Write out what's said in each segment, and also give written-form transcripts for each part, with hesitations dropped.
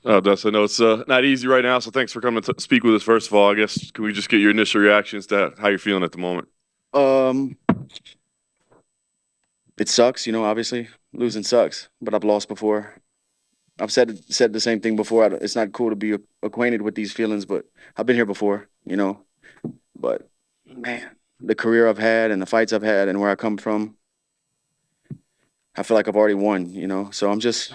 Oh, Dustin, I know it's not easy right now, so thanks for coming to speak with us. First of all, I guess can we just get your initial reactions to how you're feeling at the moment? Um, it sucks, obviously. Losing sucks, but I've lost before. I've said the same thing before. It's not cool to be acquainted with these feelings, but I've been here before. But man, the career I've had and the fights I've had and where I come from, I feel like I've already won. So I'm just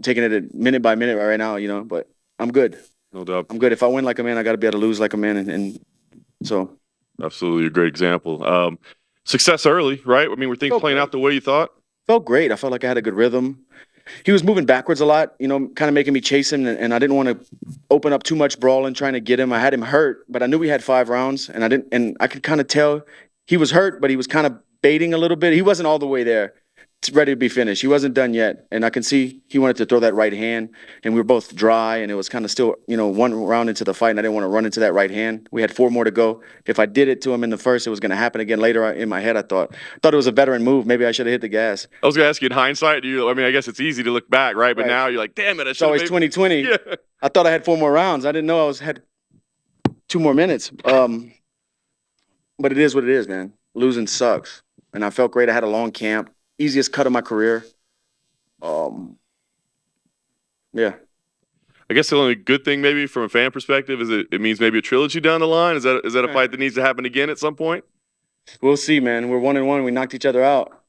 taking it minute by minute right now. But I'm good. No doubt. I'm good. If I win like a man, I got to be able to lose like a man, and so Absolutely a great example. Success early, right? I mean, were things playing out the way you thought? felt great. I felt like I had a good rhythm. He was moving backwards a lot, kind of making me chase him, and I didn't want to open up too much brawling trying to get him. I had him hurt, but I knew we had 5 rounds, and I could kind of tell he was hurt, but he was kind of baiting a little bit. He wasn't all the way there. It's ready to be finished. He wasn't done yet, and I can see he wanted to throw that right hand, and we were both dry, and it was kind of still, 1 round into the fight, and I didn't want to run into that right hand. We had 4 more to go. If I did it to him in the first, it was going to happen again later. In my head, I thought it was a veteran move. Maybe I should have hit the gas. I was gonna ask you in hindsight. I mean, I guess it's easy to look back, right? But now you're like, damn it, I It's should. always 2020. Yeah. I thought I had 4 more rounds. I didn't know had 2 more minutes. But it is what it is, man. Losing sucks, and I felt great. I had a long camp, easiest cut of my career. Yeah. I guess the only good thing, maybe from a fan perspective, is it means maybe a trilogy down the line. Is that a fight that needs to happen again at some point? We'll see, man. We're 1-1. We knocked each other out.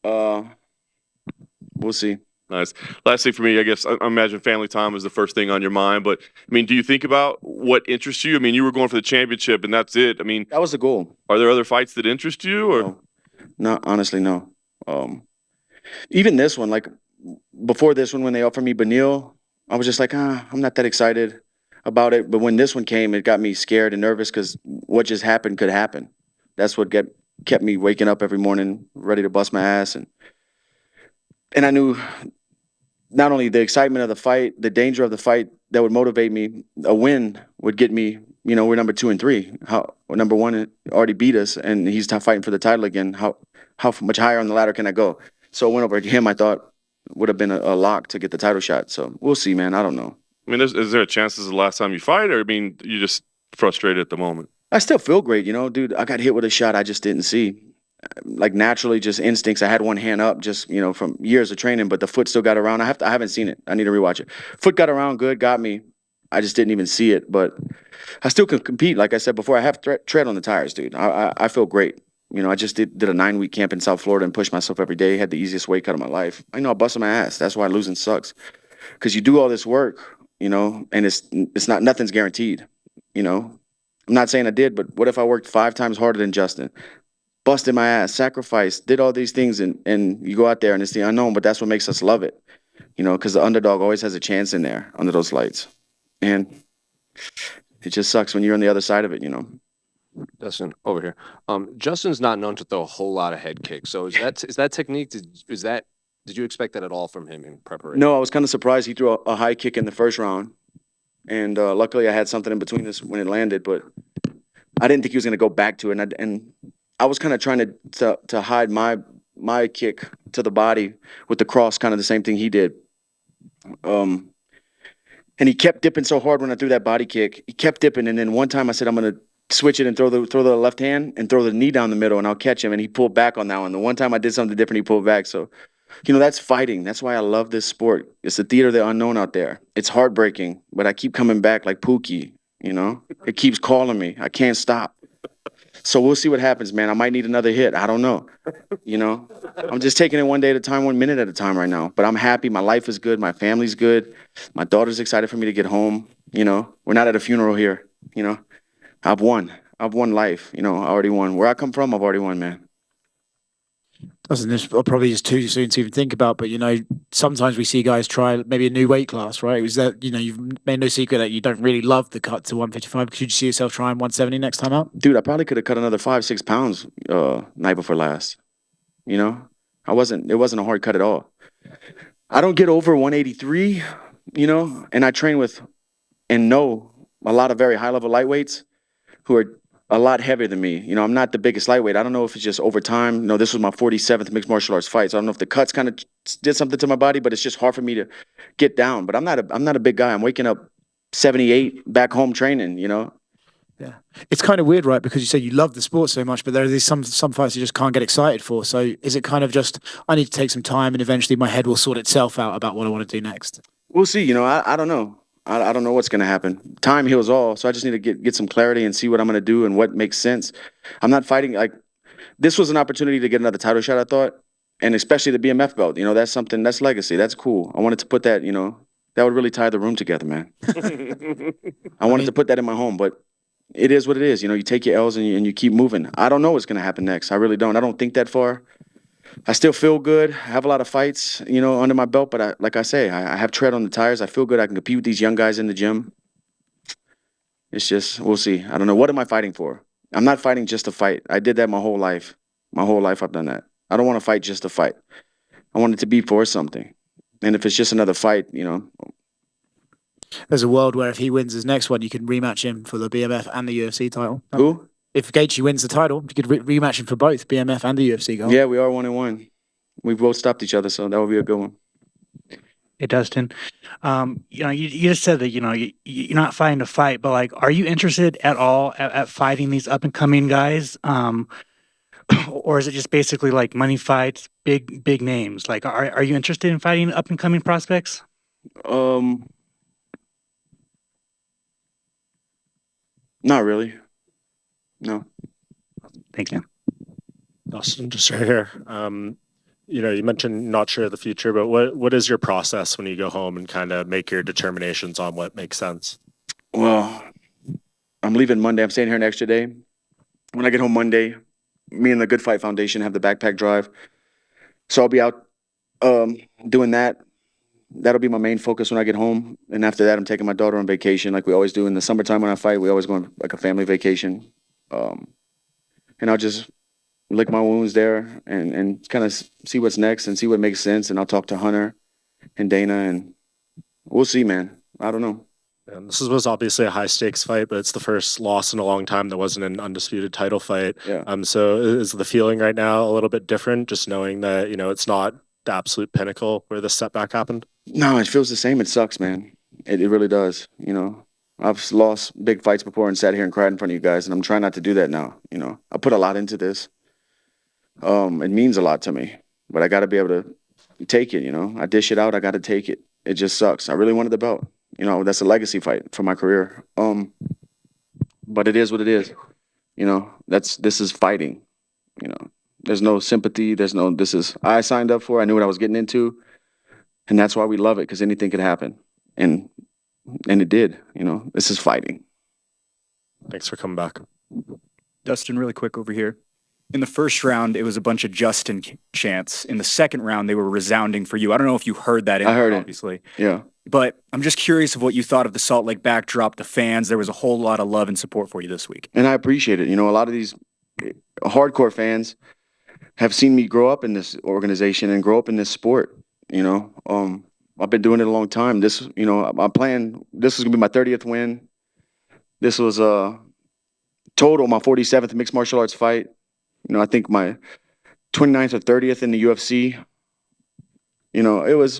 We'll see. Nice. Last thing for me, I guess I imagine family time is the first thing on your mind. But I mean, do you think about what interests you? I mean, you were going for the championship, and that's it. I mean, That was the goal. are there other fights that interest you, or No, honestly, no. Even this one, like before this one, when they offered me Benil, I was just like, I'm not that excited about it. But when this one came, it got me scared and nervous because what just happened could happen. That's what kept me waking up every morning, ready to bust my ass, and I knew not only the excitement of the fight, the danger of the fight that would motivate me. A win would get me. We're number 2 and 3. Number 1 already beat us, and he's fighting for the title again. How much higher on the ladder can I go? So a win over him, I thought, would have been a lock to get the title shot. So we'll see, man. I don't know. I mean, is there a chance this is the last time you fight, or I mean, you're just frustrated at the moment? I still feel great, dude. I got hit with a shot I just didn't see. Like naturally, just instincts. I had one hand up, just from years of training, but the foot still got around. I haven't seen it. I need to rewatch it. Foot got around good, got me. I just didn't even see it, but I still can compete. Like I said before, I have tread on the tires, dude. I feel great. I just did a 9-week camp in South Florida and pushed myself every day. Had the easiest weight cut of my life. I know I busted my ass. That's why losing sucks, because you do all this work, and it's not nothing's guaranteed. I'm not saying I did, but what if I worked 5 times harder than Justin? Busted my ass, sacrificed, did all these things, and you go out there and it's the unknown, but that's what makes us love it, because the underdog always has a chance in there under those lights. And it just sucks when you're on the other side of it. Dustin, over here. Justin's not known to throw a whole lot of head kicks. So is that technique? Did you expect that at all from him in preparation? No, I was kind of surprised he threw a high kick in the first round, and luckily I had something in between us when it landed, but I didn't think he was going to go back to it, and I was kind of trying to hide my kick to the body with the cross, kind of the same thing he did. And he kept dipping so hard when I threw that body kick. He kept dipping, and then one time I said, I'm going to switch it and throw the left hand and throw the knee down the middle, and I'll catch him. And he pulled back on that one. The one time I did something different, he pulled back. So, that's fighting. That's why I love this sport. It's the theater of the unknown out there. It's heartbreaking, but I keep coming back like Pookie, It keeps calling me. I can't stop. So we'll see what happens, man. I might need another hit. I don't know. I'm just taking it one day at a time, 1 minute at a time right now. But I'm happy. My life is good. My family's good. My daughter's excited for me to get home. We're not at a funeral here. I've won. I've won life. I already won. Where I come from, I've already won, man. This probably is too soon to even think about, but sometimes we see guys try maybe a new weight class, right? Was that you've made no secret that you don't really love the cut to 155. Could you see yourself trying 170 next time out? Dude, I probably could have cut another 5-6 pounds night before last. It wasn't a hard cut at all. I don't get over 183, and I train with and know a lot of very high level lightweights who are a lot heavier than me. You know, I'm not the biggest lightweight. I don't know if it's just over time. No, this was my 47th mixed martial arts fight, so I don't know if the cuts kind of did something to my body, but it's just hard for me to get down. But I'm not a big guy. I'm waking up 78 back home training, you know. Yeah, it's kind of weird, right? Because you say you love the sport so much, but there are these some fights you just can't get excited for. So is it kind of just I need to take some time, and eventually my head will sort itself out about what I want to do next? We'll see. You know, I don't know. I don't know what's going to happen. Time heals all, so I just need to get some clarity and see what I'm going to do and what makes sense. I'm not fighting like this was an opportunity to get another title shot, I thought, and especially the BMF belt. You know, that's something that's legacy. That's cool. I wanted to put that. You know, that would really tie the room together, man. I wanted to put that in my home, but it is what it is. You know, you take your L's and you keep moving. I don't know what's going to happen next. I really don't. I don't think that far. I still feel good. I have a lot of fights, you know, under my belt. But like I say, I have tread on the tires. I feel good. I can compete with these young guys in the gym. It's just, we'll see. I don't know. What am I fighting for? I'm not fighting just to fight. I did that my whole life. My whole life I've done that. I don't want to fight just to fight. I want it to be for something. And if it's just another fight, you know. There's a world where if he wins his next one, you can rematch him for the BMF and the UFC title. Who? If Gaethje wins the title, you could rematch him for both BMF and the UFC gold. Yeah, we are 1-1. We both stopped each other, so that would be a good one. Hey, Dustin, you know, you just said that, you know, you're not fighting to fight, but like, are you interested at all at fighting these up and coming guys? Or is it just basically like money fights, big names? Like, are you interested in fighting up and coming prospects? Not really. No. Thank you. Dustin, just right here. You know, you mentioned not sure of the future, but what is your process when you go home and kind of make your determinations on what makes sense? Well, I'm leaving Monday. I'm staying here an extra day. When I get home Monday, me and the Good Fight Foundation have the backpack drive. So I'll be out doing that. That'll be my main focus when I get home. And after that, I'm taking my daughter on vacation like we always do in the summertime when I fight. We always go on like a family vacation. And I'll just lick my wounds there and kind of see what's next and see what makes sense. And I'll talk to Hunter and Dana and we'll see, man. I don't know. And this was obviously a high stakes fight, but it's the first loss in a long time that wasn't an undisputed title fight. Yeah. So is the feeling right now a little bit different, just knowing that, you know, it's not the absolute pinnacle where this setback happened? No, it feels the same. It sucks, man. It really does. You know, I've lost big fights before and sat here and cried in front of you guys, and I'm trying not to do that now. You know, I put a lot into this. It means a lot to me, but I got to be able to take it. You know, I dish it out. I got to take it. It just sucks. I really wanted the belt. You know, that's a legacy fight for my career. But it is what it is. You know, this is fighting. You know, there's no sympathy. This is I signed up for. I knew what I was getting into, and that's why we love it, because anything could happen, and it did. You know, this is fighting. Thanks for coming back. Dustin, really quick over here. In the first round, it was a bunch of Justin chants. In the second round, they were resounding for you. I don't know if you heard that. I heard it. Obviously. Yeah. But I'm just curious of what you thought of the Salt Lake backdrop, the fans. There was a whole lot of love and support for you this week. And I appreciate it. You know, a lot of these hardcore fans have seen me grow up in this organization and grow up in this sport. You know, I've been doing it a long time. This, you know, I'm playing. This is gonna be my 30th win. This was total my 47th mixed martial arts fight. You know, I think my 29th or 30th in the UFC. You know, it was.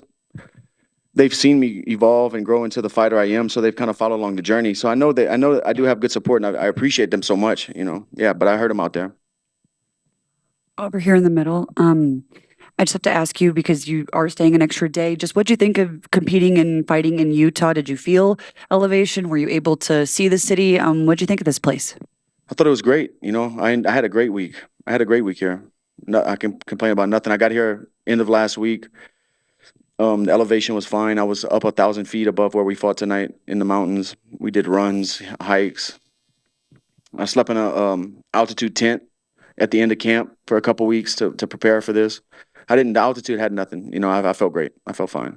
They've seen me evolve and grow into the fighter I am, so they've kind of followed along the journey. So I know I do have good support, and I appreciate them so much. You know, yeah. But I heard them out there. Over here in the middle, I just have to ask you, because you are staying an extra day, just what do you think of competing and fighting in Utah? Did you feel elevation? Were you able to see the city? What do you think of this place? I thought it was great. You know, I had a great week. I had a great week here. No, I can complain about nothing. I got here end of last week. The elevation was fine. I was up 1,000 feet above where we fought tonight in the mountains. We did runs, hikes. I slept in a altitude tent at the end of camp for a couple weeks to prepare for this. The altitude had nothing. You know, I felt great. I felt fine.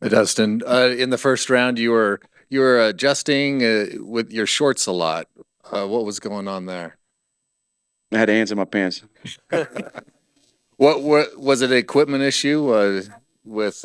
Dustin, in the first round, you were adjusting with your shorts a lot. What was going on there? I had hands in my pants. What was it? An equipment issue with